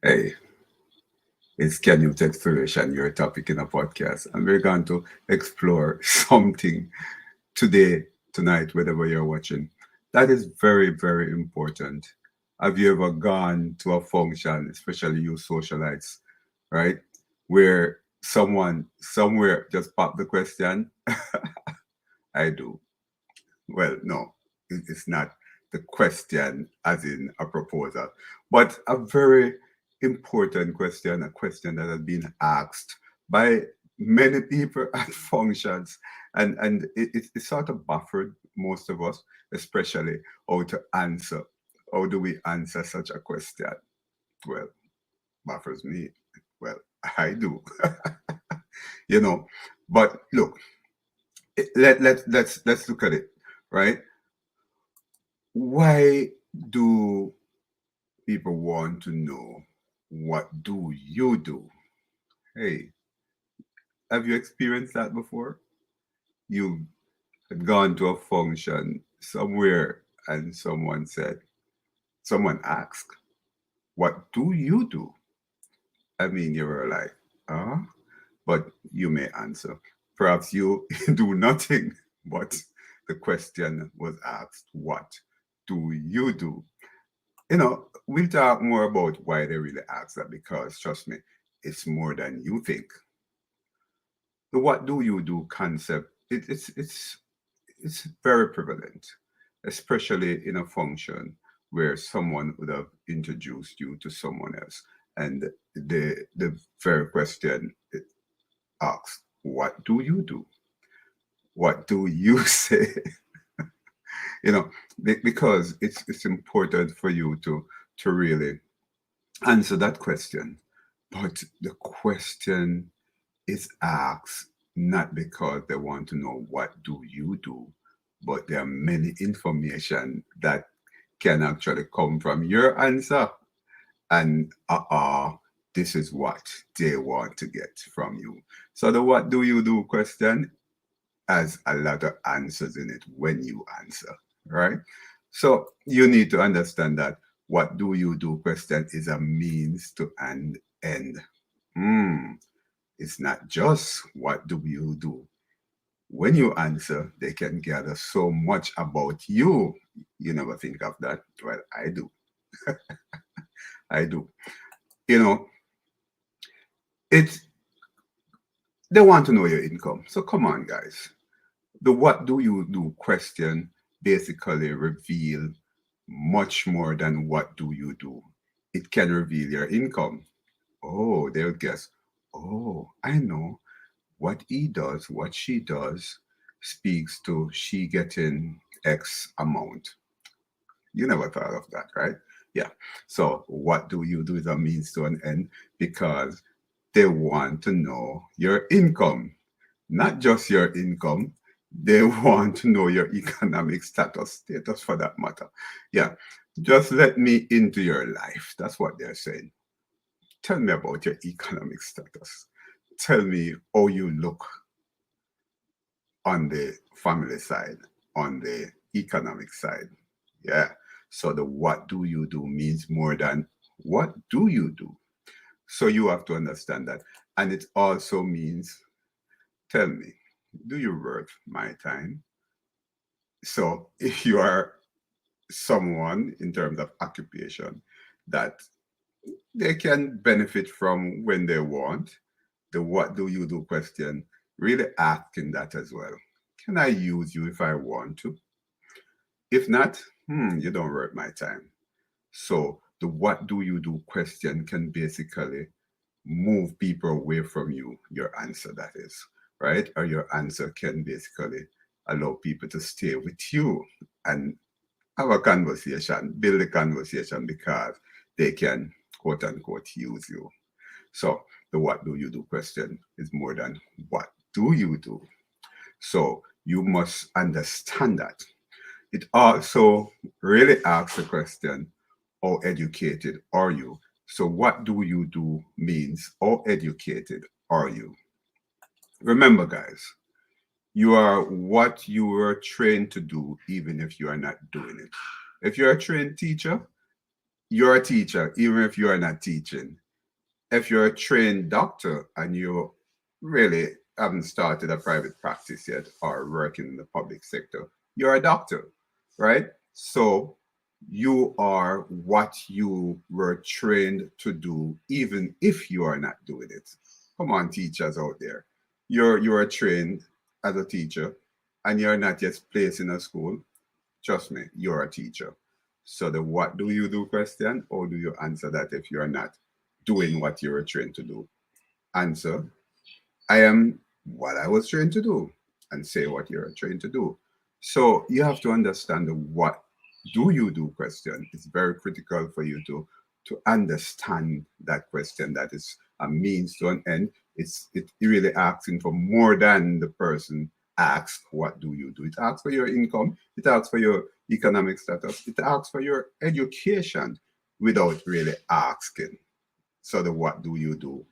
Hey, it's Can You Exploration, your topic in a podcast. And we're going to explore something today, tonight, whatever you're watching. That is very, very important. Have you ever gone to a function, especially you socialites, right? Where someone somewhere just popped the question? I do. Well, no, it's not the question as in a proposal, but a very important question, a question that has been asked by many people at functions, and it sort of buffered most of us, especially how to answer. How do we answer such a question? Well, buffers me. Well, I do, you know. But look, let's look at it, right? Why do people want to know what do you do? Hey, have you experienced that before? You had gone to a function somewhere and someone asked, what do you do? I mean, you were like, huh? But you may answer. Perhaps you do nothing, but the question was asked, what do you do? We'll talk more about why they really ask that because trust me, it's more than you think. The what do you do concept, it's very prevalent, especially in a function where someone would have introduced you to someone else. And the very question it asks, what do you do? What do you say? you know, because it's important for you to really answer that question. But the question is asked not because they want to know what do you do, but there are many information that can actually come from your answer. And this is what they want to get from you. So the what do you do question has a lot of answers in it when you answer, right? So you need to understand that what do you do question is a means to an end. Hmm. It's not just what do you do. When you answer, they can gather so much about you. You never think of that. Well, I do. I do. You know, it's they want to know your income. So come on, guys. The what do you do question basically reveal much more than what do you do. It can reveal your income. Oh, they'll guess. Oh, I know what he does, what she does speaks to she getting X amount. You never thought of that, right? Yeah. So what do you do is a means to an end because they want to know your income, not just your income. They want to know your economic status for that matter. Yeah. Just let me into your life. That's what they're saying. Tell me about your economic status. Tell me how you look on the family side, on the economic side. Yeah. So the what do you do means more than what do you do. So you have to understand that. And it also means tell me, do you worth my time? So if you are someone in terms of occupation that they can benefit from when they want, the what do you do question, really asking that as well. Can I use you if I want to? If not, you don't worth my time. So the what do you do question can basically move people away from you, your answer that is, right? Or your answer can basically allow people to stay with you and have a conversation, build a conversation because they can quote unquote use you. So the what do you do question is more than what do you do. So you must understand that. It also really asks the question, how educated are you? So what do you do means how educated are you? Remember, guys, you are what you were trained to do, even if you are not doing it. If you're a trained teacher, You're a teacher, even if you are not teaching. If you're a trained doctor and you really haven't started a private practice yet or working in the public sector, you're a doctor, right? So you are what you were trained to do, even if you are not doing it. Come on, teachers out there. You are trained as a teacher and you're not yet placed in a school. Trust me, you're a teacher. So the what do you do question, or do you answer that if you're not doing what you were trained to do? Answer, I am what I was trained to do, and say what you're trained to do. So you have to understand the what do you do question. It's very critical for you to understand that question. That is a means to an end. It really asking for more than the person asks what do you do. It asks for your income, it asks for your economic status, it asks for your education without really asking. So the what do you do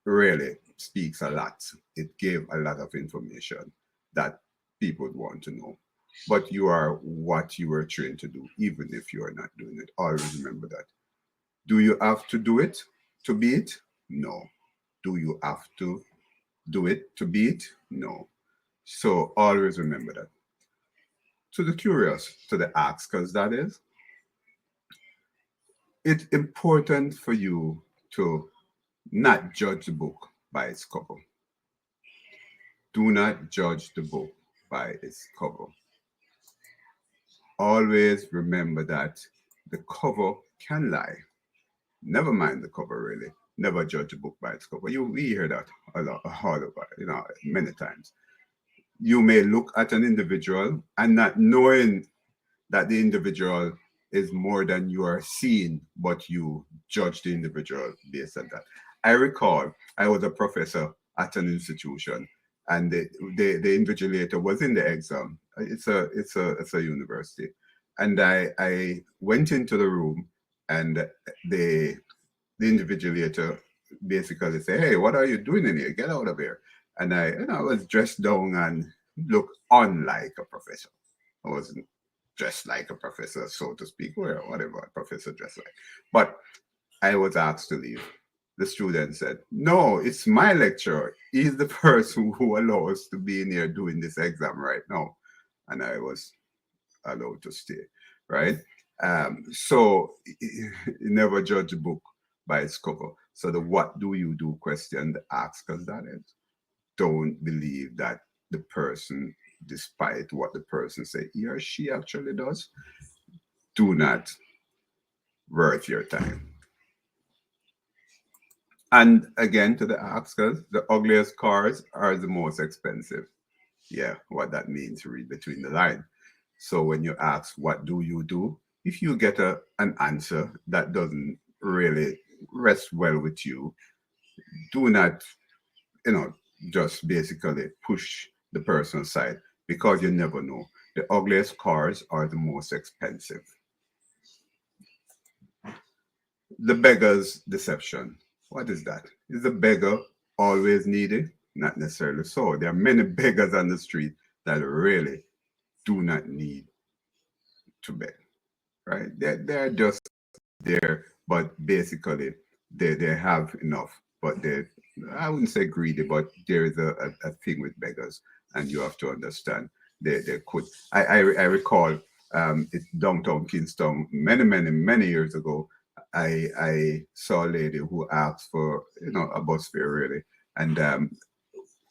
really speaks a lot. It gave a lot of information that people would want to know. But you are what you were trained to do, even if you are not doing it. Always remember that. Do you have to do it to be it? No. Do you have to do it to be it? No. So always remember that. To the curious, to the askers, that is, it's important for you to not judge the book by its cover. Do not judge the book by its cover. Always remember that the cover can lie. Never mind the cover, really. Never judge a book by its cover. We hear that a lot, all over, many times. You may look at an individual and not knowing that the individual is more than you are seeing, but you judge the individual based on that. I recall I was a professor at an institution, and the invigilator was in the exam. It's a university, and I went into the room, and the the invigilator basically said, "Hey, what are you doing in here? Get out of here!" And I was dressed down and looked unlike a professor. I wasn't dressed like a professor, so to speak, or whatever a professor dressed like. But I was asked to leave. The student said, "No, it's my lecturer. He's the person who allows us to be in here doing this exam right now." And I was allowed to stay, right? So never judge a book by its cover. So the what do you do question, the ask us that is. Don't believe that the person, despite what the person say he or she actually does, do not worth your time. And again, to the askers, the ugliest cars are the most expensive. Yeah, what that means, read between the line. So when you ask, what do you do? If you get an answer that doesn't really rest well with you, do not, you know, just basically push the person aside, because you never know. The ugliest cars are the most expensive. The beggar's deception. What is that? Is the beggar always needy? Not necessarily so. There are many beggars on the street that really do not need to beg, right? They're just there, but basically they have enough, but I wouldn't say greedy, but there is a thing with beggars, and you have to understand they could. I recall it's downtown Kingston many years ago. I saw a lady who asked for a bus fare really, and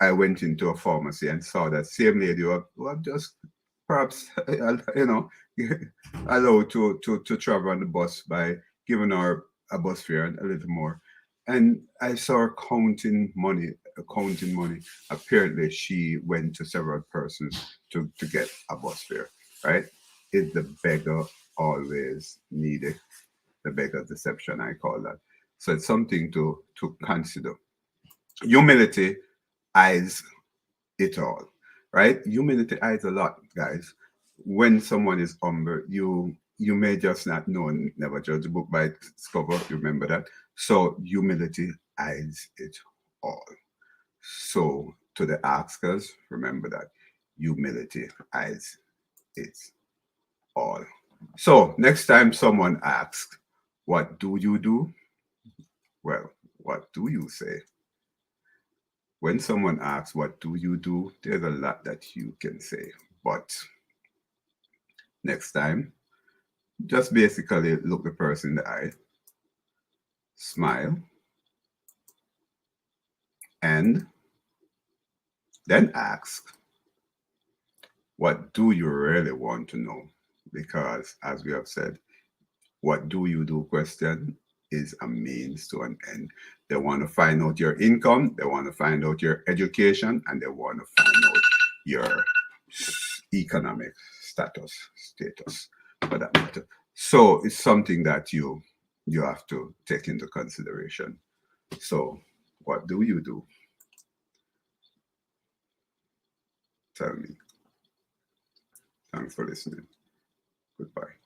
I went into a pharmacy and saw that same lady who have just perhaps allowed to travel on the bus by giving her a bus fare and a little more. And I saw her counting money. Apparently, she went to several persons to get a bus fare. Right? Is the beggar always needed? The beggar's deception, I call that. So it's something to consider. Humility eyes it all, right? Humility hides a lot, guys. When someone is humble, you may just not know and never judge a book by its cover. Remember that. So humility hides it all. So to the askers, remember that humility hides it all. So next time someone asks, What do you do? Well, what do you say? When someone asks, what do you do? There's a lot that you can say. But next time, just basically look the person in the eye, smile, and then ask, what do you really want to know? Because as we have said, what do you do question is a means to an end. They want to find out your income, they want to find out your education, and they want to find out your economic status for that matter. So it's something that you have to take into consideration. So what do you do? Tell me. Thanks for listening. Goodbye.